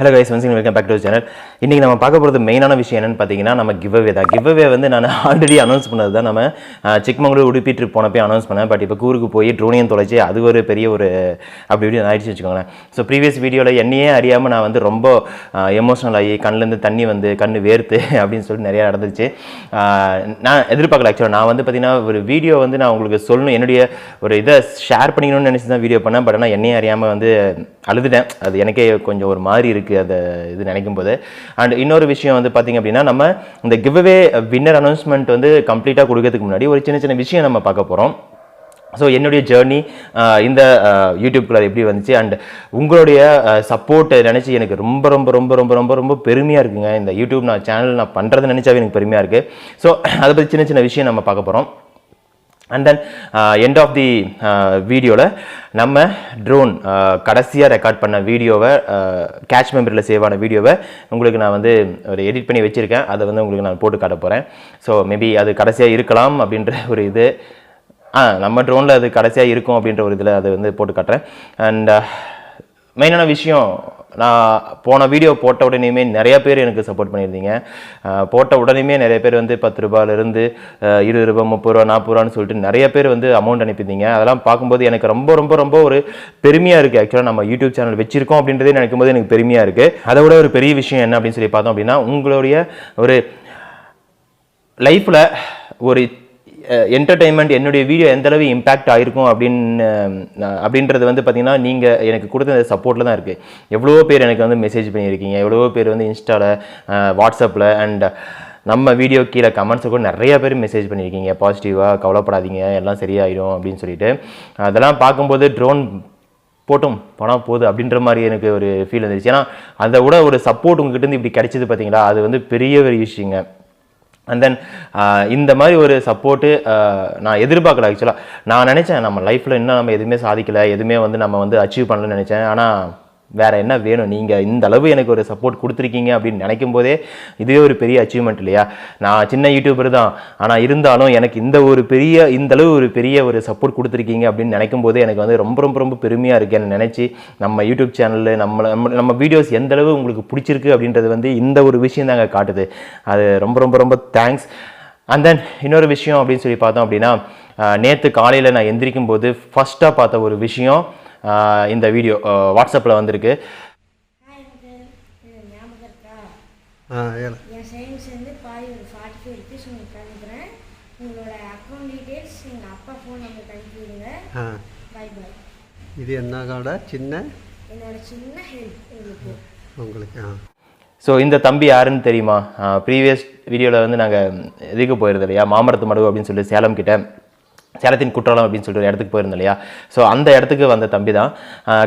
Hello guys, once again welcome back to the channel. இன்னைக்கு நம்ம பார்க்க போறது மெயினான விஷயம் என்னன்னு பாத்தீங்கன்னா நம்ம giveaway தான். giveaway வந்து நான் ஆல்ரெடி அனௌன்ஸ் பண்ணது தான். நம்ம சிக்மங்களூர் உடுப்பி ட்ரிப் போனப்பே அனௌன்ஸ் பண்ணேன். பட் இப்போ கூருக்கு போய் ட்ரோனையும் தொலைச்சி அது ஒரு பெரிய ஒரு அப்படி ஆயிடுச்சு வச்சுக்கோங்களேன். ஸோ ப்ரீவியஸ் வீடியோவில் என்னையே அறியாமல் நான் வந்து ரொம்ப எமோஷனல் ஆகி கண்ணிலேருந்து தண்ணி வந்து கண்ணு வேர்த்து அப்படின்னு சொல்லிட்டு நிறையா நடந்துச்சு. நான் எதிர்பார்க்கல ஆக்சுவலாக. நான் வந்து பார்த்தீங்கன்னா ஒரு வீடியோ வந்து நான் உங்களுக்கு சொல்லணும், என்னுடைய ஒரு இதை ஷேர் பண்ணிக்கணும்னு நினச்சி தான் வீடியோ பண்ணேன். பட் ஆனால் என்னையே அறியாமல் வந்து அழுதுட்டேன். அது எனக்கே கொஞ்சம் ஒரு மாதிரி இருக்குது அந்த இது நினைக்கும் போது. அண்ட் இன்னொரு விஷயம் வந்து பார்த்தீங்க அப்படின்னா, நம்ம இந்த கிவ்அவே வின்னர் அனௌன்ஸ்மெண்ட் வந்து கம்ப்ளீட்டாக கொடுக்கறதுக்கு முன்னாடி ஒரு சின்ன சின்ன விஷயம் நம்ம பார்க்க போகிறோம். ஸோ என்னுடைய ஜேர்னி இந்த யூடியூப்குள்ளே எப்படி வந்துச்சு அண்ட் உங்களுடைய சப்போர்ட் நினச்சி எனக்கு ரொம்ப ரொம்ப ரொம்ப ரொம்ப ரொம்ப ரொம்ப பெருமையாக இருக்குங்க. இந்த யூடியூப் சேனல் நான் பண்ணுறது நினச்சாவே எனக்கு பெருமையாக இருக்குது. ஸோ அதை பற்றி சின்ன சின்ன விஷயம் நம்ம பார்க்க போகிறோம். And then end of the வீடியோவில் நம்ம ட்ரோன் கடைசியாக ரெக்கார்ட் பண்ண வீடியோவை கேட்ச் மெமரியில் சேவ் ஆன வீடியோவை உங்களுக்கு நான் வந்து ஒரு எடிட் பண்ணி வச்சுருக்கேன். அதை வந்து உங்களுக்கு நான் போட்டு காட்ட போகிறேன். ஸோ மேபி அது கடைசியாக இருக்கலாம் அப்படின்ற ஒரு இது நம்ம ட்ரோனில் அது கடைசியாக இருக்கும் அப்படின்ற ஒரு இதில் அதை வந்து போட்டு காட்டுறேன். அண்ட் மெயினான விஷயம், நான் போன வீடியோ போட்ட உடனேயுமே நிறைய பேர் எனக்கு சப்போர்ட் பண்ணியிருந்தீங்க. போட்ட உடனேயுமே நிறைய பேர் வந்து 10 ரூபாயிலிருந்து 20 ரூபா 30 ரூபா 40 ரூபான்னு சொல்லிட்டு நிறைய பேர் வந்து அமௌண்ட் அனுப்பியிருந்தீங்க. அதெல்லாம் பார்க்கும்போது எனக்கு ரொம்ப ரொம்ப ரொம்ப ஒரு பெருமையாக இருக்குது. ஆக்சுவலாக நம்ம யூடியூப் சேனல் வச்சிருக்கோம் அப்படின்றதே நினைக்கும் போது எனக்கு பெருமையாக இருக்குது. அதை விட ஒரு பெரிய விஷயம் என்ன அப்படின்னு சொல்லி பார்த்தோம் அப்படின்னா, உங்களுடைய ஒரு லைஃப்பில் ஒரு என்டர்டெயின்மெண்ட் என்னுடைய வீடியோ எந்தளவு இம்பேக்ட் ஆகிருக்கும் அப்படின்றது வந்து பார்த்திங்கன்னா, நீங்கள் எனக்கு கொடுத்த சப்போர்ட்டில் தான் இருக்குது. எவ்வளோ பேர் எனக்கு வந்து மெசேஜ் பண்ணியிருக்கீங்க, எவ்வளோ பேர் வந்து இன்ஸ்டாவில் வாட்ஸ்அப்பில் அண்ட் நம்ம வீடியோ கீழே கமெண்ட்ஸை கூட நிறைய பேர் மெசேஜ் பண்ணியிருக்கீங்க பாசிட்டிவாக, கவலைப்படாதீங்க எல்லாம் சரியாயிடும் அப்படின்னு சொல்லிட்டு. அதெல்லாம் பார்க்கும்போது ட்ரோன் போட்டும் பணம் போகுது அப்படின்ற மாதிரி எனக்கு ஒரு ஃபீல் வந்துருச்சு. ஏன்னா அதை விட ஒரு சப்போர்ட் உங்ககிட்ட இப்படி கிடைச்சது பார்த்தீங்களா, அது வந்து பெரிய விஷயங்க. அண்ட் தென் இந்த மாதிரி ஒரு சப்போர்ட்டு நான் எதிர்பார்க்கல. ஆக்சுவலாக நான் நினச்சேன் நம்ம லைஃப்பில் இன்னும் நம்ம எதுவுமே சாதிக்கலை, எதுவுமே வந்து நம்ம வந்து அச்சீவ் பண்ணலன்னு நினச்சேன். ஆனால் வேறு என்ன வேணும், நீங்கள் இந்த அளவு எனக்கு ஒரு சப்போர்ட் கொடுத்துருக்கீங்க அப்படின்னு நினைக்கும் போதே இதுவே ஒரு பெரிய அச்சீவ்மெண்ட் இல்லையா? நான் சின்ன யூடியூபர் தான், ஆனால் இருந்தாலும் எனக்கு இந்த அளவு ஒரு பெரிய ஒரு சப்போர்ட் கொடுத்துருக்கீங்க அப்படின்னு நினைக்கும் போதே எனக்கு வந்து ரொம்ப ரொம்ப ரொம்ப பெருமையாக இருக்குன்னு நினச்சி, நம்ம யூடியூப் சேனலில் நம்ம வீடியோஸ் எந்த அளவு உங்களுக்கு பிடிச்சிருக்கு அப்படின்றது வந்து இந்த ஒரு விஷயம் தாங்க காட்டுது. அது ரொம்ப ரொம்ப ரொம்ப தேங்க்ஸ். அண்ட் தென் இன்னொரு விஷயம் அப்படின்னு சொல்லி பார்த்தோம் அப்படின்னா, நேற்று காலையில் நான் எந்திரிக்கும் போது ஃபஸ்ட்டாக பார்த்த ஒரு விஷயம் இந்த வீடியோ வாட்ஸ்அப்பில் வந்திருக்கு. இது என்னோட சின்ன உங்களுக்கு. ஸோ இந்த தம்பி யாருன்னு தெரியுமா? ப்ரீவியஸ் வீடியோவில் வந்து நாங்கள் இதுக்கு போயிருந்தோம் இல்லையா, மாமரத்து மடுவு அப்படின்னு சொல்லிட்டு சேலம் கிட்ட, சேலத்தின் குற்றாலம் அப்படின்னு சொல்லிட்டு ஒரு இடத்துக்கு போயிருந்தோம் இல்லையா. ஸோ அந்த இடத்துக்கு வந்த தம்பி தான்.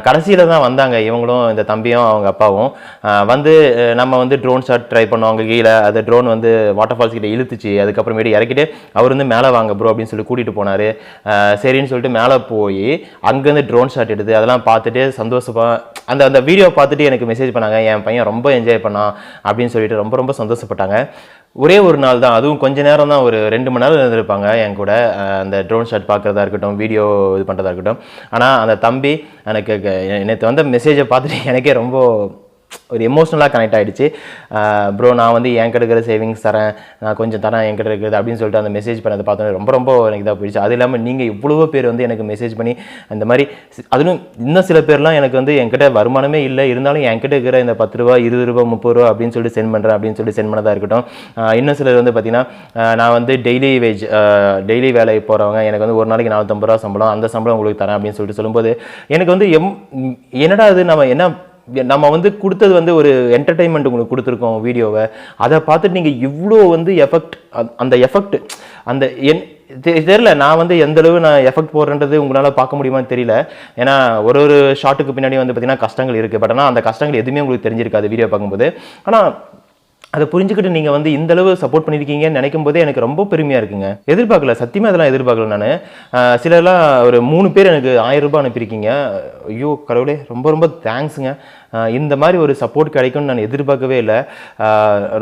கடைசியில் தான் வந்தாங்க இவங்களும், இந்த தம்பியும் அவங்க அப்பாவும் வந்து நம்ம வந்து ட்ரோன் ஷாட் ட்ரை பண்ணுவாங்க கீழே. அது ட்ரோன் வந்து வாட்டர் ஃபால்ஸ் கிட்ட இழுத்துச்சு. அதுக்கப்புறமேட்டு இறக்கிட்டு அவர் வந்து மேலே வாங்க ப்ரோ அப்படின்னு சொல்லி கூட்டிகிட்டு போனார். சரின்னு சொல்லிட்டு மேலே போய் அங்கேருந்து ட்ரோன் ஷாட் எடுத்து அதெல்லாம் பார்த்துட்டு சந்தோஷமாக அந்த வீடியோ பார்த்துட்டு எனக்கு மெசேஜ் பண்ணாங்க, என் பையன் ரொம்ப என்ஜாய் பண்ணான் அப்படின்னு சொல்லிட்டு ரொம்ப ரொம்ப சந்தோஷப்பட்டாங்க. ஒரே ஒரு நாள் தான், அதுவும் கொஞ்ச நேரம் தான், ஒரு 2 மணி நேரம் இருந்திருப்பாங்க என் கூட அந்த ட்ரோன் ஷாட் பார்க்குறதா இருக்கட்டும், வீடியோ இது பண்ணுறதா இருக்கட்டும். ஆனால் அந்த தம்பி எனக்கு நேற்று வந்த மெசேஜை பார்த்துட்டு எனக்கே ரொம்ப ஒரு எமோஷ்னலாக கனெக்ட் ஆகிடுச்சு. ப்ரோ நான் வந்து என்கிட்ட இருக்கிற சேவிங்ஸ் தரேன், நான் கொஞ்சம் தரேன் என்கிட்ட இருக்கிறது அப்படின்னு சொல்லிட்டு அந்த மெசேஜ் பண்ணதை பார்த்தோன்னே ரொம்ப ரொம்ப எனக்கு இதாக போயிடுச்சு. அது இல்லாமல் நீங்கள் இவ்வளவோ பேர் வந்து எனக்கு மெசேஜ் பண்ணி அந்த மாதிரி, அதுவும் இன்னும் சில பேர்லாம் எனக்கு வந்து என்கிட்ட வருமானமே இல்லை, இருந்தாலும் என்கிட்ட இருக்கிற இந்த 10 ரூபா 20 ரூபா 30 ரூபா அப்படின்னு சொல்லிட்டு சென்ட் பண்ணுறேன் அப்படின்னு சொல்லிட்டு சென்ட் பண்ணதாக இருக்கட்டும். இன்னும் சிலர் வந்து பார்த்தீங்கன்னா, நான் வந்து டெய்லி வேலை போகிறவங்க, எனக்கு வந்து ஒரு நாளைக்கு 450 ரூபா சம்பளம், அந்த சம்பளம் உங்களுக்கு தரேன் அப்படின்னு சொல்லிட்டு சொல்லும்போது எனக்கு வந்து என்னடா அது, நம்ம வந்து கொடுத்தது வந்து ஒரு என்டர்டெயின்மெண்ட் உங்களுக்கு கொடுத்துருக்கோம் வீடியோவை, அதை பார்த்துட்டு நீங்கள் இவ்வளோ வந்து அந்த எஃபெக்ட் அந்த தெரியல. நான் வந்து எந்தளவு நான் எஃபெக்ட் போடுறேன்றது உங்களால் பார்க்க முடியுமான்னு தெரியல. ஏன்னா ஒரு ஷாட்டுக்கு பின்னாடி வந்து பார்த்தீங்கன்னா கஷ்டங்கள் இருக்குது. பட் ஆனால் அந்த கஷ்டங்கள் எதுவுமே உங்களுக்கு தெரிஞ்சிருக்காது வீடியோ பார்க்கும்போது. ஆனால் அதை புரிஞ்சுக்கிட்டு நீங்கள் வந்து இந்தளவு சப்போர்ட் பண்ணியிருக்கீங்கன்னு நினைக்கும் போதே எனக்கு ரொம்ப பெருமையாக இருக்குங்க. எதிர்பார்க்கல, சத்தியமாக அதெல்லாம் எதிர்பார்க்கல. நான் சிலர்லாம் ஒரு 3 பேர் எனக்கு 1000 ரூபாய் அனுப்பியிருக்கீங்க. ஐயோ கடவுளே, ரொம்ப ரொம்ப தேங்க்ஸுங்க. இந்த மாதிரி ஒரு சப்போர்ட் கிடைக்கும்னு நான் எதிர்பார்க்கவே இல்லை.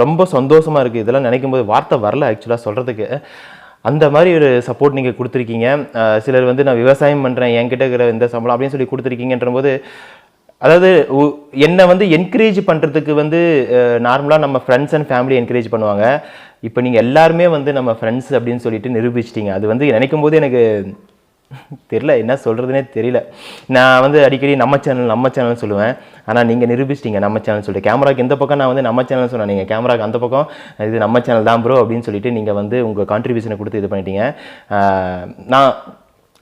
ரொம்ப சந்தோஷமாக இருக்குது. இதெல்லாம் நினைக்கும் போது வார்த்தை வரல ஆக்சுவலாக சொல்கிறதுக்கு. அந்த மாதிரி ஒரு சப்போர்ட் நீங்கள் கொடுத்துருக்கீங்க. சிலர் வந்து நான் விவசாயம் பண்ணுறேன், என்கிட்ட இருக்கிற இந்த சம்பளம் அப்படின்னு சொல்லி கொடுத்துருக்கீங்கன்ற போது அதாவது என்னை வந்து என்கரேஜ் பண்ணுறதுக்கு வந்து நார்மலாக நம்ம ஃப்ரெண்ட்ஸ் அண்ட் ஃபேமிலி என்கரேஜ் பண்ணுவாங்க. இப்போ நீங்கள் எல்லாருமே வந்து நம்ம ஃப்ரெண்ட்ஸ் அப்படின்னு சொல்லிட்டு நிரூபிச்சிட்டிங்க. அது வந்து நினைக்கும் போது எனக்கு தெரியல, என்ன சொல்கிறதுனே தெரியல. நான் வந்து அடிக்கடி நம்ம சேனல் சொல்லுவேன். ஆனால் நீங்கள் நிரூபிச்சிட்டிங்க நம்ம சேனல் சொல்லிட்டு. கேமராக்கு இந்த பக்கம் நான் வந்து நம்ம சேனல் சொன்னேன், நீங்கள் கேமராக்கு அந்த பக்கம் இது நம்ம சேனல் தான் ப்ரோ அப்படின்னு சொல்லிட்டு நீங்கள் வந்து உங்கள் கான்ட்ரிபியூஷனை கொடுத்து இது பண்ணிட்டீங்க. நான்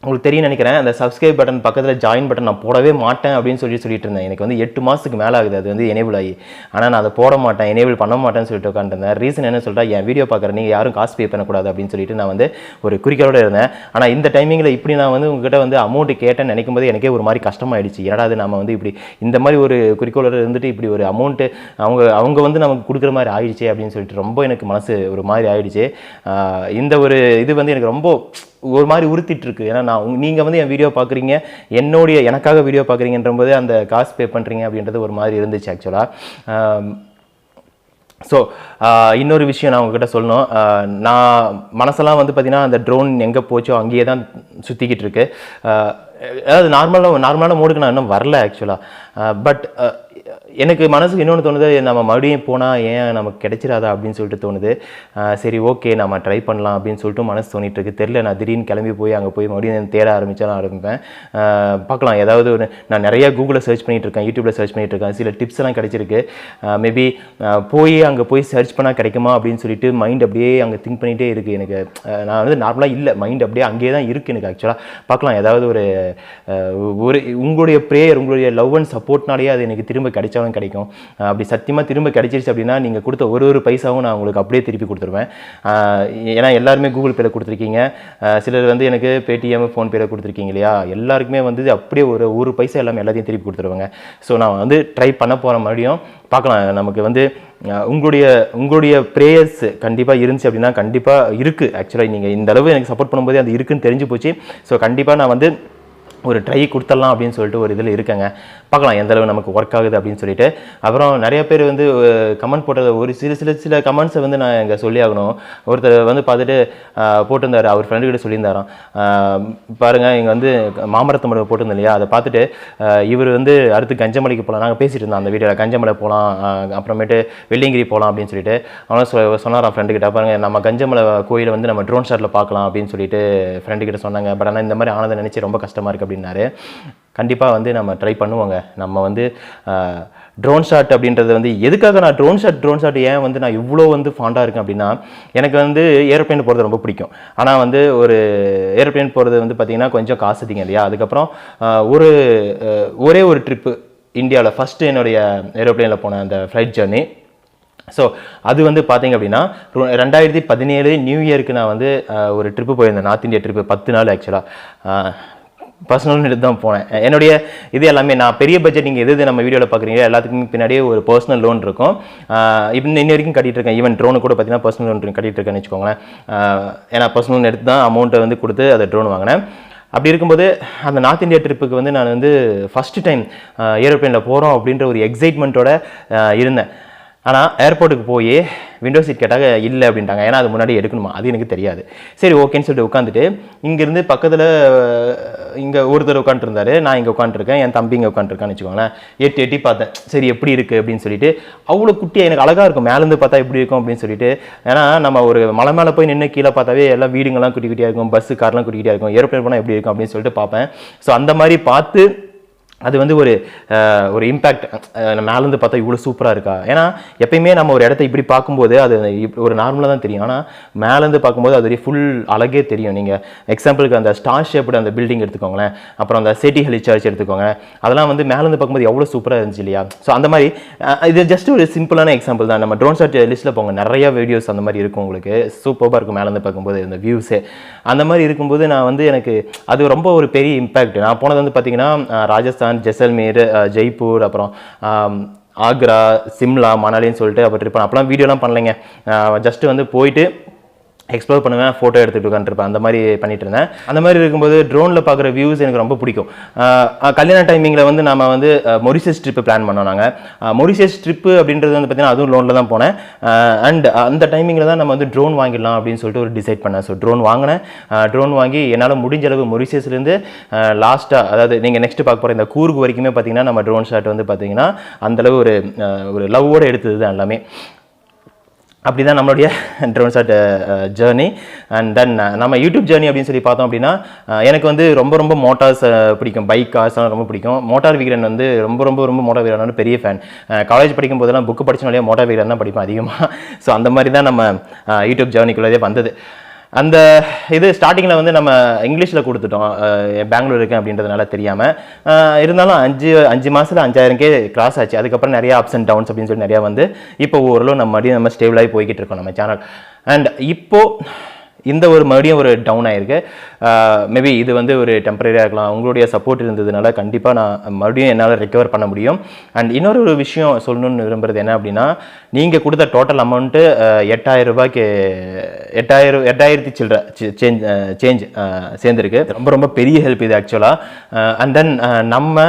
உங்களுக்கு தெரியும் நினைக்கிறேன், அந்த சப்ஸ்கிரைப் பட்டன் பக்கத்தில் ஜாயின் பட்டன் நான் போடவே மாட்டேன் அப்படின்னு சொல்லிட்டு இருந்தேன். எனக்கு வந்து 8 மாதத்துக்கு மேலே ஆகுது அது வந்து எனேபிள் ஆகி. ஆனால் நான் அதை போட மாட்டேன், எனேபிள் பண்ண மாட்டேன்னு சொல்லிட்டு உட்காந்துருந்தேன். ரீசன் என்ன சொல்லிட்டா, என் வீடியோ பார்க்குற நீங்கள் யாரும் காசு பே பண்ணக்கூடாது அப்படின்னு சொல்லிட்டு நான் வந்து ஒரு குறிக்கோளோடு இருந்தேன். ஆனால் இந்த டைமிங்கில் இப்படி நான் வந்து உங்ககிட்ட வந்து அமௌண்ட் கேட்டேன்னு நினைக்கும் போது எனக்கே ஒரு மாதிரி கஷ்டமாயிடுச்சு. ஏடாது நம்ம வந்து இப்படி இந்த மாதிரி ஒரு குறிக்கோளோடு இருந்துட்டு இப்படி ஒரு அமௌண்ட்டு அவங்க வந்து நமக்கு கொடுக்குற மாதிரி ஆயிடுச்சு அப்படின்னு சொல்லிட்டு ரொம்ப எனக்கு மனசு ஒரு மாதிரி ஆயிடுச்சு. இந்த ஒரு இது வந்து எனக்கு ரொம்ப ஒரு மாதிரி உறுத்திட்டுருக்கு. ஏன்னா நீங்கள் வந்து என் வீடியோ பார்க்குறீங்க, எனக்காக வீடியோ பார்க்குறீங்கன்ற போது அந்த காசு பே பண்ணுறீங்க அப்படின்றது ஒரு மாதிரி இருந்துச்சு ஆக்சுவலாக. ஸோ இன்னொரு விஷயம் நான் உங்ககிட்ட சொல்லணும். நான் மனசெல்லாம் வந்து பார்த்தீங்கன்னா அந்த ட்ரோன் எங்கே போச்சோ அங்கேயே தான் சுற்றிக்கிட்டு இருக்கு. அதாவது நார்மலான மோடுக்கு நான் இன்னும் வரல ஆக்சுவலாக. பட் எனக்கு மனசுக்கு இன்னொன்று தோணுது, நம்ம மறுபடியும் போனால் ஏன் நமக்கு கிடைச்சிடாதா அப்படின்னு சொல்லிட்டு தோணுது. சரி ஓகே நம்ம ட்ரை பண்ணலாம் அப்படின்னு சொல்லிட்டு மனசு தோணிட்டு இருக்கு. தெரியல, நான் திடீர்னு கிளம்பி போய் அங்கே போய் மறுபடியும் தேட ஆரம்பிப்பேன். பார்க்கலாம், ஏதாவது ஒரு நான் நிறைய கூகுளில் சர்ச் பண்ணிட்டு இருக்கேன், யூடியூப்பில் சர்ச் பண்ணிட்டு இருக்கேன். சில டிப்ஸ் எல்லாம் கிடைச்சிருக்கு. மேபி அங்கே போய் சர்ச் பண்ணால் கிடைக்குமா அப்படின்னு சொல்லிட்டு மைண்ட் அப்படியே அங்கே திங்க் பண்ணிகிட்டே இருக்குது எனக்கு. நான் வந்து நார்மலாக இல்லை, மைண்ட் அப்படியே அங்கேயே தான் இருக்குது எனக்கு ஆக்சுவலாக. பார்க்கலாம், ஏதாவது ஒரு உங்களுடைய ப்ரேயர், உங்களுடைய லவ் அண்ட் சப்போர்ட்னாலேயே அது எனக்கு திரும்ப கிடைச்சாலும் கிடைக்கும். அப்படி சத்தியமாக திரும்ப கிடைச்சிருச்சு அப்படின்னா நீங்கள் கொடுத்த ஒரு பைசாவும் நான் உங்களுக்கு அப்படியே திருப்பி கொடுத்துருவேன். ஏன்னா எல்லாருமே கூகுள் பேல கொடுத்துருக்கீங்க, சிலர் வந்து எனக்கு பேடிஎம் ஃபோன்பேல கொடுத்துருக்கீங்க இல்லையா, எல்லாருக்குமே வந்து அப்படியே ஒரு பைசா எல்லாத்தையும் திருப்பி கொடுத்துருவாங்க. ஸோ நான் வந்து ட்ரை பண்ண போகிற மறுபடியும் பார்க்கலாம். நமக்கு வந்து உங்களுடைய ப்ரேயர்ஸ் கண்டிப்பாக இருந்துச்சு அப்படின்னா, கண்டிப்பாக இருக்குது ஆக்சுவலாக. நீங்கள் இந்த அளவு எனக்கு சப்போர்ட் பண்ணும்போது அது இருக்குன்னு தெரிஞ்சு போச்சு. ஸோ கண்டிப்பாக நான் வந்து ஒரு ட்ரை கொடுத்துடலாம் அப்படின்னு சொல்லிட்டு ஒரு இதில் இருக்கேங்க. பார்க்கலாம் எந்த அளவு நமக்கு ஒர்க் ஆகுது அப்படின்னு சொல்லிட்டு. அப்புறம் நிறைய பேர் வந்து கமெண்ட் போட்டது ஒரு சில கமெண்ட்ஸை வந்து நான் இங்கே சொல்லி ஆகணும். ஒருத்தர் வந்து பார்த்துட்டு போட்டிருந்தார், அவர் ஃப்ரெண்டுக்கிட்ட சொல்லியிருந்தாராம், பாருங்கள் இங்கே வந்து மாமரத்து மடவை போட்டிருந்தோம் இல்லையா, அதை பார்த்துட்டு இவர் வந்து அடுத்து கஞ்சமலைக்கு போகலாம். நாங்கள் பேசிகிட்டு இருந்தோம் அந்த வீடியோவில், கஞ்சமலை போகலாம், அப்புறமேட்டு வெள்ளியங்கிரி போகலாம் அப்படின்னு சொல்லிட்டு. அவனும் சொன்னாராம் ஃப்ரெண்டுக்கிட்ட, பாருங்கள் நம்ம கஞ்சமலை கோயிலை வந்து நம்ம ட்ரோன் ஷாட்டில் பார்க்கலாம் அப்படின்னு சொல்லிட்டு ஃப்ரெண்டுக்கிட்ட சொன்னாங்க. பட் ஆனால் இந்த மாதிரி ஆனதை நினச்சி ரொம்ப கஷ்டமாக இருக்குது அப்படின்னாரு. கண்டிப்பாக வந்து நம்ம ட்ரை பண்ணுவோங்க. நம்ம வந்து ட்ரோன் ஷாட் அப்படின்றது வந்து எதுக்காக நான் ட்ரோன் ஷாட் ஏன் வந்து நான் இவ்வளோ வந்து ஃபாண்டாக இருக்கேன் அப்படின்னா, எனக்கு வந்து ஏரோப்ளேன் போகிறது ரொம்ப பிடிக்கும். ஆனால் வந்து ஒரு ஏரோப்ளேன் போகிறது வந்து பார்த்திங்கன்னா கொஞ்சம் காசு அதிகம் இல்லையா. அதுக்கப்புறம் ஒரே ஒரு ட்ரிப்பு இந்தியாவில் ஃபஸ்ட்டு என்னுடைய ஏரோப்ளேனில் போன அந்த ஃப்ளைட் ஜர்னி. ஸோ அது வந்து பார்த்தீங்க அப்படின்னா 2017 நியூ இயருக்கு நான் வந்து ஒரு ட்ரிப்பு போயிருந்தேன், நார்த் இந்தியா ட்ரிப்பு 10 நாள் ஆக்சுவலாக. பர்சனல் எடுத்து தான் போனேன். என்னுடைய இது எல்லாமே நான் பெரிய பட்ஜெட் நீங்கள் எது நம்ம வீடியோவில் பார்க்குறீங்க எல்லாத்துக்குமே பின்னாடியே ஒரு பர்சனல் லோன் இருக்கும். இன்ன வரைக்கும் கட்டிகிட்டு இருக்கேன். ஈவன் ட்ரோனு கூட பார்த்தீங்கன்னா பர்சனல் லோன் கட்டிகிட்டு இருக்கேன்னு வச்சுக்கோங்களேன். ஏன்னா பர்சனல் லோன் எடுத்து தான் அமௌண்ட்டை வந்து கொடுத்து அதை ட்ரோன் வாங்கினேன். அப்படி இருக்கும்போது அந்த நார்த் இந்தியா ட்ரிப்புக்கு வந்து நான் வந்து ஃபஸ்ட்டு டைம் ஏரோப்ளேனில் போகிறோம் அப்படின்ற ஒரு எக்ஸைட்மெண்ட்டோட இருந்தேன். ஆனால் ஏர்போர்ட்டுக்கு போய் விண்டோ சீட் கேட்டாங்க, இல்லை அப்படின்ட்டாங்க. ஏன்னா அது முன்னாடி எடுக்கணுமா, அது எனக்கு தெரியாது. சரி ஓகேன்னு சொல்லிட்டு உட்காந்துட்டு இங்கேருந்து பக்கத்தில் இங்கே ஒருத்தர் உட்காந்துருந்தாரு, நான் இங்கே உட்காந்துருக்கேன், என் தம்பி இங்கே உட்காந்துருக்கான்னு வச்சுக்கோங்களேன். எட்டி பார்த்தேன், சரி எப்படி இருக்குது அப்படின்னு சொல்லிட்டு. அவ்வளோ குட்டியாக எனக்கு அழகாக இருக்கும், மேலேருந்து பார்த்தா எப்படி இருக்கும் அப்படின்னு சொல்லிட்டு. ஏன்னா நம்ம ஒரு மலை மேலே போய் நின்று கீழே பார்த்தாவே எல்லாம் வீடுங்கள்லாம் குட்டி குட்டியாக இருக்கும், பஸ்ஸு கார்லாம் குட்டி குட்டியாக இருக்கும், ஏரோப்ளேன் போனால் எப்படி இருக்கும் அப்படின்னு சொல்லிட்டு பார்ப்பேன். ஸோ அந்த மாதிரி பார்த்து அது வந்து ஒரு இம்பேக்ட். மேலேருந்து பார்த்தா இவ்வளோ சூப்பராக இருக்கா. ஏன்னா எப்பயுமே நம்ம ஒரு இடத்த இப்படி பார்க்கும்போது அது ஒரு நார்மலாக தான் தெரியும். ஆனால் மேலேருந்து பார்க்கும்போது அது ஃபுல் அழகே தெரியும். நீங்கள் எக்ஸாம்பிளுக்கு அந்த ஸ்டார் ஷேப்டு அந்த பில்டிங் எடுத்துக்கோங்களேன், அப்புறம் அந்த சிட்டி ஹெலி சர்ச் எடுத்துக்கோங்க, அதெல்லாம் வந்து மேலேருந்து பார்க்கும்போது எவ்வளோ சூப்பராக இருந்துச்சு இல்லையா. ஸோ அந்த மாதிரி இது ஜஸ்ட் ஒரு சிம்பிளான எக்ஸாம்பிள் தான். நம்ம ட்ரோன் ஷாட் லிஸ்ட்டில் போங்க, நிறைய வீடியோஸ் அந்த மாதிரி இருக்கும், உங்களுக்கு சூப்பராக இருக்கும் மேலேருந்து பார்க்கும்போது இந்த வியூஸு. அந்த மாதிரி இருக்கும்போது நான் வந்து எனக்கு அது ரொம்ப ஒரு பெரிய இம்பேக்ட். நான் போனது வந்து பார்த்திங்கன்னா ராஜஸ்தான், ஜெசல்மேர், ஜெய்ப்பூர், அப்புறம் ஆக்ரா, சிம்லா, மணாலின்னு சொல்லிட்டு அப்போ ட்ரிப் பண்ணேன். அப்போலாம் வீடியோலாம் பண்ணலைங்க, ஜஸ்ட்டு வந்து போயிட்டு எக்ஸ்ப்ளோர் பண்ணுவேன், ஃபோட்டோ எடுத்துகிட்டு உட்காந்துருப்பேன். அந்த மாதிரி பண்ணிட்டு இருந்தேன். அந்த மாதிரி இருக்கும்போது ட்ரோனில் பார்க்குற வியூஸ் எனக்கு ரொம்ப பிடிக்கும். கல்யாண டைமிங்கில் வந்து நம்ம வந்து மொரிஷியஸ் ட்ரிப்பு பிளான் பண்ணோம். நாங்கள் மொரிஷியஸ் ட்ரிப்பு அப்படின்றது வந்து பார்த்தீங்கன்னா அதுவும் லோனில் தான் போனேன். அண்ட் அந்த டைமிங்கில் தான் நம்ம வந்து ட்ரோன் வாங்கிடலாம் அப்படின்னு சொல்லிட்டு ஒரு டிசைட் பண்ணேன். ஸோ ட்ரோன் வாங்கினேன். ட்ரோன் வாங்கி என்னால் முடிஞ்ச அளவு மொரிஷியஸ்லேருந்து லாஸ்ட்டாக, அதாவது நீங்கள் நெக்ஸ்ட் பார்க்க போகிற இந்த கூர்க் வரைக்குமே பார்த்தீங்கன்னா நம்ம ட்ரோன் ஷாட் வந்து பார்த்தீங்கன்னா அந்தளவு ஒரு லவ்வோடு எடுத்தது தான் எல்லாமே. அப்படி தான் நம்மளுடைய drone shot journey. And then நம்ம யூடியூப் ஜேர்னி அப்படின்னு சொல்லி பார்த்தோம் அப்படின்னா எனக்கு வந்து ரொம்ப மோட்டார்ஸ் பிடிக்கும், பைக் கார்ஸ்லாம் ரொம்ப பிடிக்கும். மோட்டார் வீரன் வந்து ரொம்ப மோட்டார் வீரன் பெரிய ஃபேன். காலேஜ் படிக்கும் போதெல்லாம் புக்கு படிச்சனாலே மோட்டார் வீரன் தான் படிப்பேன் அதிகமாக. ஸோ அந்த மாதிரி தான் நம்ம யூடியூப் ஜேர்னிக்குள்ளதே வந்தது. அந்த இது ஸ்டார்டிங்கில் வந்து நம்ம இங்கிலீஷில் கொடுத்துட்டோம், பெங்களூர் இருக்கேன் அப்படின்றதுனால தெரியாமல். இருந்தாலும் 5 மாதத்தில் 5000K கிராஸ் ஆச்சு. அதுக்கப்புறம் நிறையா அப்ஸ் அண்ட் டவுன்ஸ் அப்படின்னு சொல்லி நிறையா வந்து இப்போ ஓரளவு நம்ம ஸ்டேபிளாகி போய்கிட்டு இருக்கோம் நம்ம சேனல். அண்ட் இப்போது இந்த ஒரு மறுபடியும் ஒரு டவுன் ஆகிருக்கு. மேபி இது வந்து ஒரு டெம்பரரியாக இருக்கலாம். உங்களுடைய சப்போர்ட் இருந்ததுனால கண்டிப்பாக நான் மறுபடியும் என்னால் ரெக்கவர் பண்ண முடியும். அண்ட் இன்னொரு ஒரு விஷயம் சொல்லணும்னு விரும்புகிறது என்ன அப்படின்னா, நீங்கள் கொடுத்த டோட்டல் அமௌண்ட்டு 8000 ரூபாய்க்கு 8000 சில்லற சேஞ்ச் சேர்ந்துருக்கு. ரொம்ப பெரிய ஹெல்ப் இது ஆக்சுவலாக. அண்ட் தென் நம்ம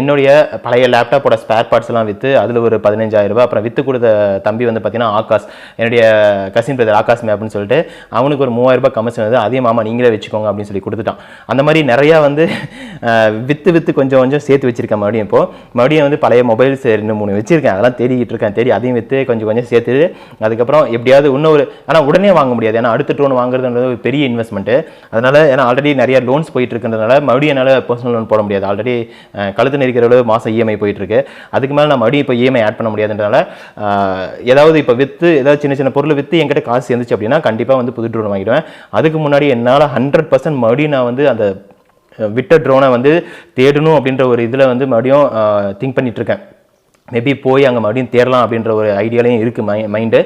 என்னுடைய பழைய லேப்டாப்போட ஸ்பேர் பார்ட்ஸ் எல்லாம் விற்று அதில் ஒரு 15000 ரூபாய், அப்புறம் விற்று கொடுத்த தம்பி வந்து பார்த்தீங்கன்னா ஆகாஷ், என்னுடைய கசின் பிரதர் ஆகாஷ் மேப்னு சொல்லிட்டு அவனுக்கு ஒரு 3000 ரூபாய் கமிஷன் வந்து அதே மாமா நீங்களே வச்சுக்கோங்க அப்படின்னு சொல்லி கொடுத்துட்டான். அந்த மாதிரி நிறையா வந்து விற்று கொஞ்சம் சேர்த்து வச்சிருக்கேன். மறுபடியும் வந்து பழைய மொபைல்ஸ் 2-3 வச்சிருக்கேன். அதெல்லாம் தேடிக்கிட்டு இருக்கேன். அதையும் விற்று கொஞ்சம் சேர்த்து அதுக்கப்புறம் எப்படியாவது இன்னொரு, ஆனால் உடனே வாங்க முடியாது. ஏன்னா அடுத்த ட்ரோன் வாங்குறதுன்றது ஒரு பெரிய இன்வெஸ்ட்மெண்ட்டு. அதனால் ஏன்னா ஆல்ரெடி நிறைய லோன்ஸ் போயிட்டு இருக்கிறதுனால மறுபடியும் என்னால் பர்சனல் லோன் போட முடியாது. ஆல்ரெடி கழுத்து நெரிக்கிற அளவு மாதம் இஎம்ஐ போயிட்டு இருக்கு. அதுக்கு மேலே நான் மறுபடியும் இப்போ இஎம்ஐ ஆட் பண்ண முடியாதுன்றனால ஏதாவது இப்போ ஏதாவது சின்ன பொருள் விற்று என்கிட்ட காசு சேர்ந்துச்சு அப்படின்னா கண்டிப்பாக வந்து புது ட்ரோன் வாங்கிடுவேன். அதுக்கு முன்னாடி என்னால் 100% மறுபடியும் நான் வந்து அந்த விட்ட ட்ரோனை வந்து தேடணும் அப்படின்ற ஒரு இதில் வந்து மறுபடியும் திங்க் பண்ணிட்டு இருக்கேன். மேபி போய் அங்கே மறுபடியும் தேடலாம் அப்படின்ற ஒரு ஐடியாலையும் இருக்குது மைண்டு.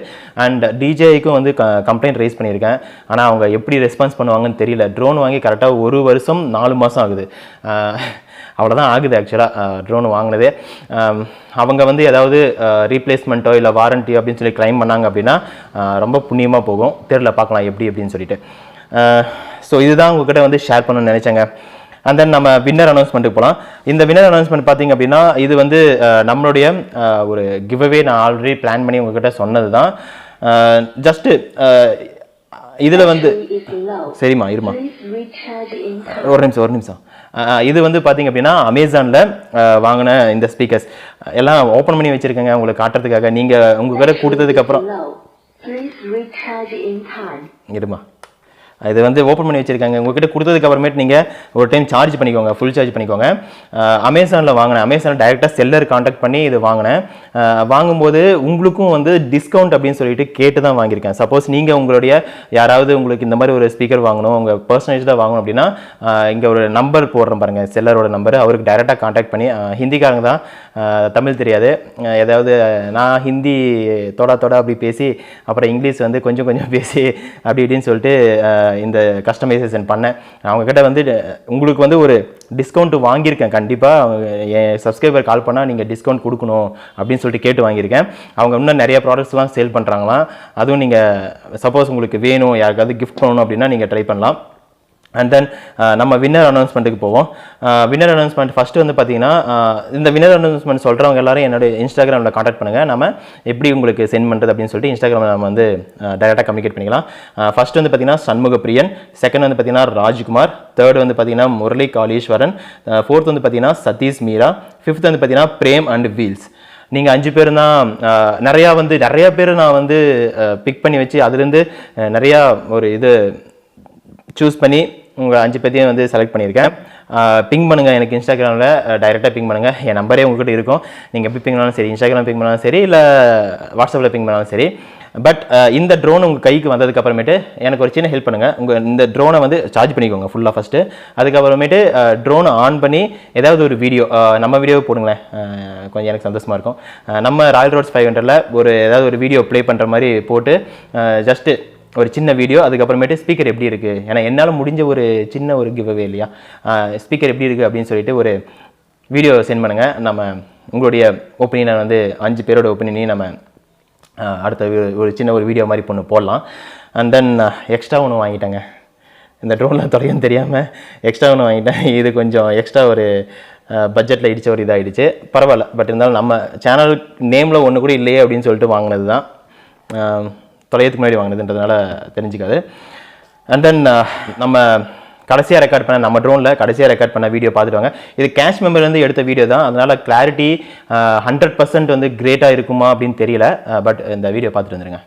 அண்ட் டிஜேஐக்கும் வந்து கம்ப்ளைண்ட் ரைஸ் பண்ணியிருக்கேன். ஆனால் அவங்க எப்படி ரெஸ்பான்ஸ் பண்ணுவாங்கன்னு தெரியல. ட்ரோன் வாங்கி கரெக்டாக 1 வருஷம் 4 மாதம் ஆகுது. அவ்வளோதான் ஆகுது ஆக்சுவலாக ட்ரோன் வாங்கினதே. அவங்க வந்து ஏதாவது ரீப்ளேஸ்மெண்ட்டோ இல்லை வாரண்ட்டி அப்படின்னு சொல்லி கிளைம் பண்ணாங்க அப்படின்னா ரொம்ப புண்ணியமாக போகும். தெரியல, பார்க்கலாம் எப்படி அப்படின்னு சொல்லிட்டு. ஸோ இதுதான் உங்ககிட்ட வந்து ஷேர் பண்ணணும்னு நினச்சேங்க. அண்ட் தென் நம்ம வின்னர் அனௌன்ஸ்மெண்ட்டுக்கு போகலாம். இந்த வின்னர் அனௌன்ஸ்மெண்ட் பார்த்தீங்க அப்படின்னா இது வந்து நம்மளுடைய ஒரு கிவ்அவே நான் ஆல்ரெடி பிளான் பண்ணி உங்ககிட்ட சொன்னது தான். ஜஸ்ட்டு இதில் வந்து சரிம்மா இருமா ஒரு நிமிஷம். இது வந்து பார்த்தீங்க அப்படின்னா அமேசானில் வாங்கின இந்த ஸ்பீக்கர்ஸ் எல்லாம் ஓப்பன் பண்ணி வச்சுருக்கேங்க உங்களுக்கு காட்டுறதுக்காக. நீங்கள் உங்ககிட்ட கொடுத்ததுக்கப்புறம் இருமா, இது வந்து ஓப்பன் பண்ணி வச்சிருக்காங்க. உங்ககிட்ட கொடுத்ததுக்கு அப்புறமேட்டு நீங்கள் ஒரு டைம் சார்ஜ் பண்ணிக்கோங்க, ஃபுல் சார்ஜ் பண்ணிக்கோங்க. அமேசானில் வாங்கினேன். அமேசானில் டைரெக்டாக செல்லர் காண்டாக்ட் பண்ணி இது வாங்கினேன். வாங்கும்போது உங்களுக்கும் வந்து டிஸ்கவுண்ட் அப்படின்னு சொல்லிட்டு கேட்டு தான் வாங்கியிருக்கேன். சப்போஸ் நீங்கள் உங்களுடைய யாராவது உங்களுக்கு இந்த மாதிரி ஒரு ஸ்பீக்கர் வாங்கணும், உங்கள் பர்சனலைஸ்டாக வாங்கணும் அப்படின்னா இங்கே ஒரு நம்பர் போடுறேன் பாருங்கள், செல்லரோட நம்பர். அவருக்கு டைரெக்டாக காண்டாக்ட் பண்ணி, ஹிந்திக்காரங்க தான், தமிழ் தெரியாது. ஏதாவது நான் ஹிந்தி தொட அப்படி பேசி அப்புறம் இங்கிலீஷ் வந்து கொஞ்சம் பேசி அப்படி இப்படின்னு சொல்லிட்டு இந்த கஸ்டமைசேஷன் பண்ணேன். அவங்கக்கிட்ட வந்து உங்களுக்கு வந்து ஒரு டிஸ்கவுண்ட் வாங்கியிருக்கேன். கண்டிப்பாக என் சப்ஸ்கிரைபர் கால் பண்ணால் நீங்கள் டிஸ்கவுண்ட் கொடுக்கணும் அப்படின்னு சொல்லிட்டு கேட்டு வாங்கியிருக்கேன். அவங்க இன்னும் நிறைய ப்ராடக்ட்ஸ்லாம் சேல் பண்ணுறாங்களாம். அதுவும் நீங்கள் சப்போஸ் உங்களுக்கு வேணும், யாருக்காவது கிஃப்ட் பண்ணணும் அப்படின்னா நீங்கள் ட்ரை பண்ணலாம். அண்ட் தென் நம்ம வின்னர் அனௌன்ஸ்மெண்ட்டுக்கு போவோம். வின்னர் அனௌன்ஸ்மெண்ட் ஃபஸ்ட்டு வந்து பார்த்தீங்கன்னா இந்த வின்னர் அனௌன்ஸ்மெண்ட் சொல்கிறவங்க எல்லாரும் என்னோட இன்ஸ்டாகிராமில் காண்டாக்ட் பண்ணுங்கள். நம்ம எப்படி உங்களுக்கு சென்ட் பண்ணுறது அப்படின்னு சொல்லிட்டு இன்ஸ்டாகிராமில் நம்ம வந்து டைரெக்டாக கம்யூனிகேட் பண்ணிக்கலாம். ஃபஸ்ட்டு வந்து பார்த்தீங்கன்னா சண்முகப்பிரியன், செகண்ட் வந்து பார்த்தீங்கன்னா ராஜ்குமார், தேர்ட் வந்து பார்த்தீங்கன்னா முரளி காளீஸ்வரன், ஃபோர்த் வந்து பார்த்தீங்கன்னா சதீஷ் மீரா, ஃபிஃப்த் வந்து பார்த்தீங்கன்னா பிரேம் அண்ட் வீல்ஸ். நீங்கள் 5 பேர் தான். நிறையா பேர் நான் வந்து பிக் பண்ணி வச்சு அதுலேருந்து நிறையா ஒரு இது சூஸ் பண்ணி உங்கள் 5 பேர்த்தையும் வந்து செலக்ட் பண்ணியிருக்கேன். பிங் பண்ணுங்கள் எனக்கு இன்ஸ்டாகிராமில் டைரெக்டாக பிங் பண்ணுங்கள். என் நம்பரே உங்கள்கிட்ட இருக்கும். நீங்கள் எப்படி பிங் பண்ணாலும் சரி, இன்ஸ்டாகிராம் பிங் பண்ணாலும் சரி, இல்லை வாட்ஸ்அப்பில் பிங் பண்ணாலும் சரி. பட் இந்த ட்ரோன் உங்கள் கைக்கு வந்ததுக்கு அப்புறமேட்டு எனக்கு ஒரு சின்ன ஹெல்ப் பண்ணுங்கள். உங்கள் இந்த ட்ரோனை வந்து சார்ஜ் பண்ணிக்கோங்க ஃபுல்லாக ஃபஸ்ட்டு. அதுக்கப்புறமேட்டு ட்ரோனை ஆன் பண்ணி ஏதாவது ஒரு வீடியோ, நம்ம வீடியோவை போடுங்களேன், கொஞ்சம் எனக்கு சந்தோஷமாக இருக்கும். நம்ம ராயல் ரோட்ஸ் 500ல் ஏதாவது ஒரு வீடியோ ப்ளே பண்ணுற மாதிரி போட்டு ஜஸ்ட்டு ஒரு சின்ன வீடியோ, அதுக்கப்புறமேட்டு ஸ்பீக்கர் எப்படி இருக்குது, ஏன்னா என்னால் முடிஞ்ச ஒரு சின்ன ஒரு கிவ்அவே இல்லையா, ஸ்பீக்கர் எப்படி இருக்குது அப்படின்னு சொல்லிட்டு ஒரு வீடியோ சென்ட் பண்ணுங்கள். நம்ம உங்களுடைய ஒப்பீனியனை வந்து 5 பேரோட ஒப்பீனியனையும் நம்ம அடுத்த ஒரு சின்ன ஒரு வீடியோ மாதிரி ஒன்று போடலாம். அண்ட் தென் எக்ஸ்ட்ரா ஒன்று வாங்கிட்டேங்க. இந்த ட்ரோனில் தொலையும் தெரியாமல் எக்ஸ்ட்ரா ஒன்று வாங்கிட்டேன். இது கொஞ்சம் எக்ஸ்ட்ரா ஒரு பட்ஜெட்டில் இடித்த ஒரு இதாகிடுச்சு. பரவாயில்ல, பட் இருந்தாலும் நம்ம சேனல் நேமில் ஒன்று கூட இல்லையே அப்படின்னு சொல்லிட்டு வாங்கினது தான். தொலையத்துக்கு முன்னாடி வாங்கினதுன்றதுனால தெரிஞ்சுக்காது. அண்ட் தென் நம்ம கடைசியாக ரெக்கார்ட் பண்ண நம்ம ட்ரோனில் கடைசியாக ரெக்கார்ட் பண்ண வீடியோ பார்த்துட்டு வாங்க. இது கேஷ் மெமரிலேருந்து எடுத்த வீடியோ தான், அதனால் கிளாரிட்டி 100% வந்து கிரேட்டாக இருக்குமா அப்படின்னு தெரியல. பட் இந்த வீடியோ பார்த்துட்டு வந்துருங்க.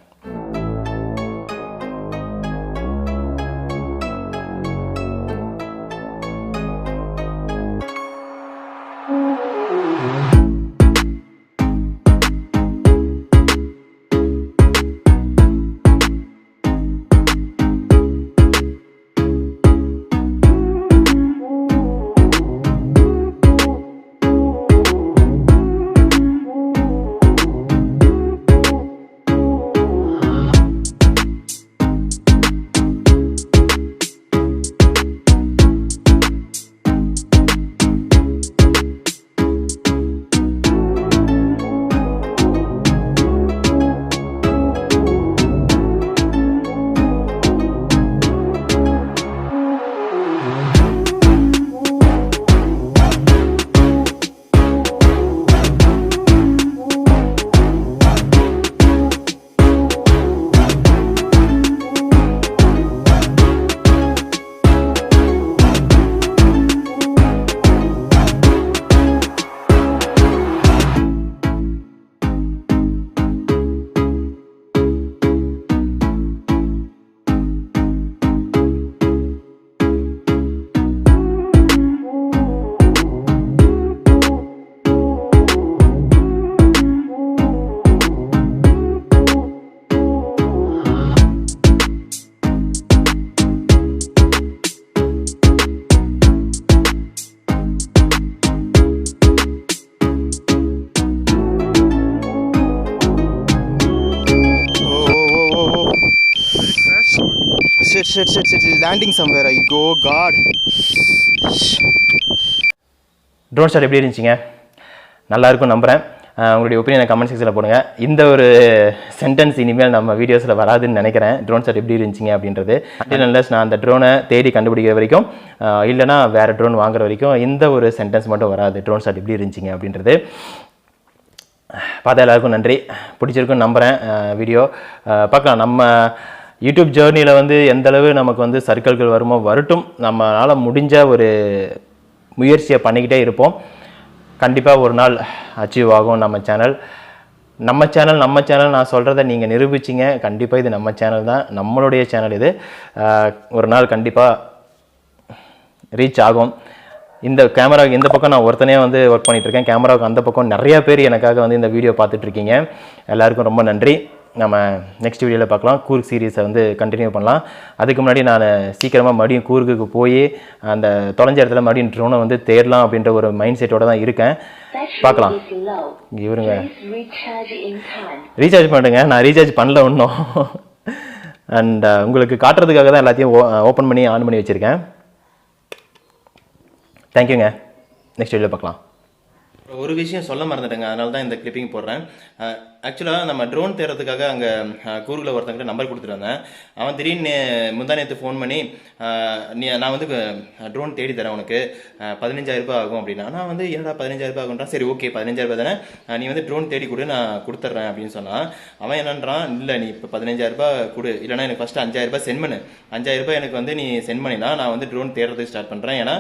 Shit, landing somewhere. I go, God. Drone shot எப்படி இருந்துச்சுங்க? நல்லா இருக்கும் நம்புகிறேன். உங்களுடைய ஒப்பீனியனை கமெண்ட் செக்ஷனில் போடுங்க. இந்த ஒரு சென்டென்ஸ் இனிமேல் நம்ம வீடியோஸில் வராதுன்னு நினைக்கிறேன். ட்ரோன் ஷாட் எப்படி இருந்துச்சிங்க அப்படின்றது. அன்டில் நான் அந்த ட்ரோனை தேடி கண்டுபிடிக்கிற வரைக்கும், இல்லைனா வேறு ட்ரோன் வாங்குற வரைக்கும் இந்த ஒரு சென்டென்ஸ் மட்டும் வராது. ட்ரோன் ஷாட் எப்படி இருந்துச்சிங்க அப்படின்றது. பார்த்தா எல்லாருக்கும் நன்றி. பிடிச்சிருக்குன்னு நம்புகிறேன். வீடியோ பார்க்கலாம். நம்ம யூடியூப் ஜேர்னியில் வந்து எந்தளவு நமக்கு வந்து சர்க்கிள்கள் வருமோ வரட்டும், நம்மளால் முடிஞ்ச ஒரு முயற்சியை பண்ணிக்கிட்டே இருப்போம். கண்டிப்பாக ஒரு நாள் அச்சீவ் ஆகும் நம்ம சேனல். நான் சொல்கிறத நீங்கள் நிரூபிச்சிங்க. கண்டிப்பாக இது நம்ம சேனல் தான், நம்மளுடைய சேனல் இது. ஒரு நாள் கண்டிப்பாக ரீச் ஆகும். இந்த கேமராவுக்கு இந்த பக்கம் நான் ஒருத்தனே வந்து ஒர்க் பண்ணிகிட்ருக்கேன். கேமராவுக்கு அந்த பக்கம் நிறையா பேர் எனக்காக வந்து இந்த வீடியோ பார்த்துட்ருக்கீங்க. எல்லாருக்கும் ரொம்ப நன்றி. நம்ம நெக்ஸ்ட் வீடியோவில் பார்க்கலாம். கூர்க் சீரீஸை வந்து கண்டினியூ பண்ணலாம். அதுக்கு முன்னாடி நான் சீக்கிரமாக மறுபடியும் கூர்க்குக்கு போய் அந்த தொலைஞ்ச இடத்துல மறுபடியும் ட்ரோனை வந்து தேடலாம் அப்படின்ற ஒரு மைண்ட் செட்டோடு தான் இருக்கேன். பார்க்கலாம். இவருங்க ரீசார்ஜ் பண்ணுறேங்க. நான் ரீசார்ஜ் பண்ணல இன்னும். அண்ட் உங்களுக்கு காட்டுறதுக்காக தான் எல்லாத்தையும் ஓப்பன் பண்ணி ஆன் பண்ணி வச்சுருக்கேன். தேங்க்யூங்க. நெக்ஸ்ட் வீடியோவில் பார்க்கலாம். ஒரு விஷயம் சொல்ல மறந்துட்டேங்க, அதனால தான் இந்த கிளிப்பிங் போடுறேன். ஆக்சுவலாக நம்ம ட்ரோன் தேடுறதுக்காக அங்கே கூர்கில் ஒருத்தங்கிட்ட நம்பர் கொடுத்துட்டு வந்தேன். அவன் திடீர்னு முந்தா நேற்று ஃபோன் பண்ணி, நான் வந்து ட்ரோன் தேடி தரேன், உனக்கு 15,000 ரூபாய் ஆகும் அப்படின்னா. நான் வந்து என்னடா 15,000 ரூபாய் ஆகுன்றான். சரி ஓகே 15,000 ரூபாய் தானே, நீ வந்து ட்ரோன் தேடி கொடு, நான் கொடுத்துட்றேன் அப்படின்னு சொன்னான். அவன் என்னன்றான், இல்லை நீ இப்போ 15,000 ரூபாய் கொடு, இல்லைனா எனக்கு ஃபஸ்ட்டு 5,000 ரூபாய் சென்ட் பண்ணு. 5,000 ரூபாய் எனக்கு வந்து நீ சென்ட் பண்ணினா நான் வந்து ட்ரோன் தேடுறதுக்கு ஸ்டார்ட் பண்ணுறேன். ஏன்னா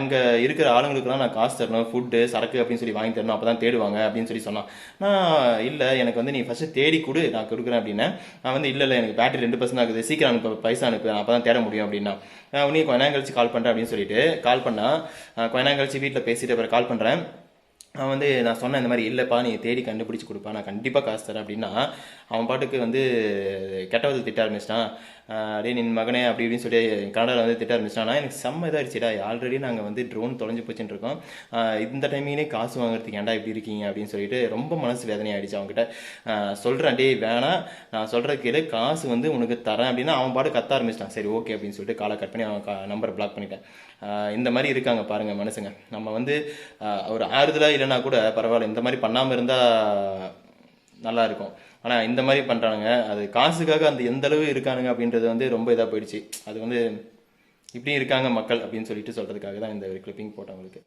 அங்கே இருக்கிற ஆளுங்களுக்குலாம் நான் காசு தரணும், ஃபுட்டு சரக்கு அப்படின்னு சொல்லி வாங்கி தரணும், அப்போ தான் தேடுவாங்க அப்படின்னு சொல்லி சொன்னான். நான் இல்லை எனக்கு வந்து நீ ஃபஸ்ட்டு தேடி கொடு, நான் கொடுக்குறேன் அப்படின்னா. நான் வந்து இல்லை எனக்கு பேட்டரி 2% ஆகுது, சீக்கிரம் அனுப்பு, பைசா அனுப்பு, அப்போ தான் தேட முடியும் அப்படின்னா. உனி கொஞ்ச நேரம் கழிச்சு கால் பண்ணுறேன் அப்படின்னு சொல்லிட்டு கால் பண்ணால், கொஞ்ச நேரம் கழிச்சு வீட்டில் பேசிட்டு அப்புறம் கால் பண்ணுறேன். அவன் வந்து நான் சொன்னேன் இந்த மாதிரி, இல்லைப்பா நீ தேடி கண்டுபிடிச்சி கொடுப்பா, நான் கண்டிப்பாக காசு தரேன் அப்படின்னா. அவன் பாட்டுக்கு வந்து கெட்டவதில் திட்ட ஆரம்பிச்சிட்டான். அப்படியே நின் மகனே அப்படி இப்படின்னு சொல்லி கனடாவில் வந்து திட்ட ஆரம்பிச்சிட்டான். எனக்கு செம்ம இதாகிடுச்சிடா, ஆல்ரெடி நாங்கள் வந்து ட்ரோன் தொலைஞ்சு போச்சுன்னு இருக்கோம், இந்த டைமிலே காசு வாங்குறதுக்கு ஏன்டா இப்படி இருக்கீங்க அப்படின்னு சொல்லிட்டு ரொம்ப மனசு வேதனை ஆகிடுச்சு. அவங்ககிட்ட சொல்கிறேன், டே வேணாம் நான் சொல்கிற கேளு, காசு வந்து உனக்கு தரேன் அப்படின்னா. அவன் பாட்டு கத்த ஆரம்பிச்சிட்டான். சரி ஓகே அப்படின்னு சொல்லிட்டு காலை கட் பண்ணி அவன் நம்பரை பிளாக் பண்ணிட்டேன். இந்த மாதிரி இருக்காங்க பாருங்கள் மனுஷங்க. நம்ம வந்து ஒரு ஆறுதலாக இல்லைன்னா கூட பரவாயில்ல, இந்த மாதிரி பண்ணாமல் இருந்தால் நல்லா இருக்கும். ஆனா இந்த மாதிரி பண்றானுங்க, அது காசுக்காக அந்த எந்த அளவு இருக்கானுங்க அப்படின்றது வந்து ரொம்ப இதா போயிடுச்சு. அது வந்து இப்படி இருக்காங்க மக்கள் அப்படின்னு சொல்லிட்டு சொல்றதுக்காக தான் இந்த கிளிப்பிங் போட்டவங்களுக்கு.